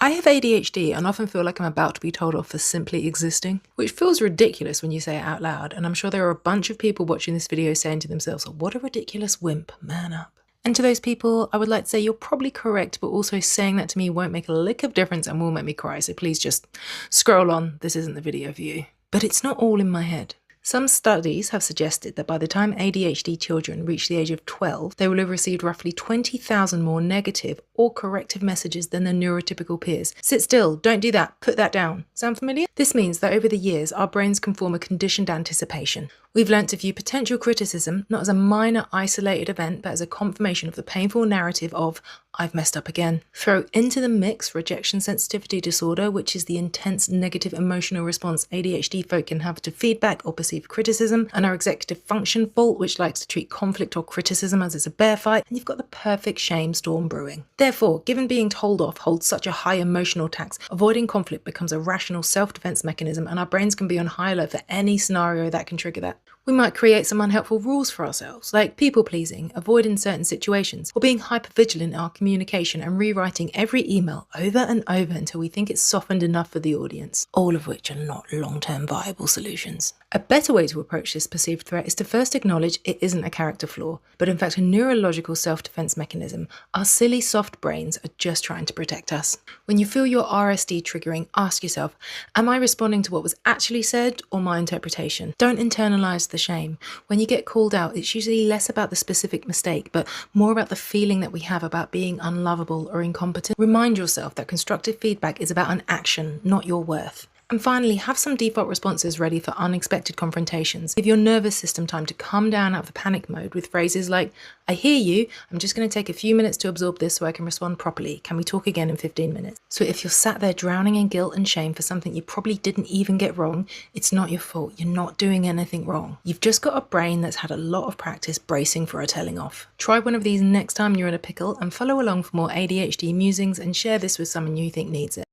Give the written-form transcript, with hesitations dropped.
I have ADHD and often feel like I'm about to be told off for simply existing, which feels ridiculous when you say it out loud, and I'm sure there are a bunch of people watching this video saying to themselves, what a ridiculous wimp, man up. And to those people, I would like to say you're probably correct, but also saying that to me won't make a lick of difference and will make me cry, so please just scroll on, this isn't the video for you. But it's not all in my head. Some studies have suggested that by the time ADHD children reach the age of 12, they will have received roughly 20,000 more negative or corrective messages than their neurotypical peers. Sit still, don't do that, put that down. Sound familiar? This means that over the years, our brains can form a conditioned anticipation. We've learnt to view potential criticism not as a minor isolated event, but as a confirmation of the painful narrative of, I've messed up again. Throw into the mix rejection sensitivity disorder, which is the intense negative emotional response ADHD folk can have to feedback or perceived criticism, and our executive function fault, which likes to treat conflict or criticism as it's a bear fight, and you've got the perfect shame storm brewing. Therefore, given being told off holds such a high emotional tax, avoiding conflict becomes a rational self-defense mechanism, and our brains can be on high alert for any scenario that can trigger that. We might create some unhelpful rules for ourselves, like people-pleasing, avoiding certain situations, or being hypervigilant in our communication and rewriting every email over and over until we think it's softened enough for the audience, all of which are not long-term viable solutions. A better way to approach this perceived threat is to first acknowledge it isn't a character flaw, but in fact a neurological self-defense mechanism. Our silly soft brains are just trying to protect us. When you feel your RSD triggering, ask yourself, am I responding to what was actually said or my interpretation? Don't internalize the shame. When you get called out, it's usually less about the specific mistake, but more about the feeling that we have about being unlovable or incompetent. Remind yourself that constructive feedback is about an action, not your worth. And finally, have some default responses ready for unexpected confrontations. Give your nervous system time to come down out of the panic mode with phrases like, I hear you, I'm just going to take a few minutes to absorb this so I can respond properly. Can we talk again in 15 minutes? So if you're sat there drowning in guilt and shame for something you probably didn't even get wrong, it's not your fault. You're not doing anything wrong. You've just got a brain that's had a lot of practice bracing for a telling off. Try one of these next time you're in a pickle and follow along for more ADHD musings and share this with someone you think needs it.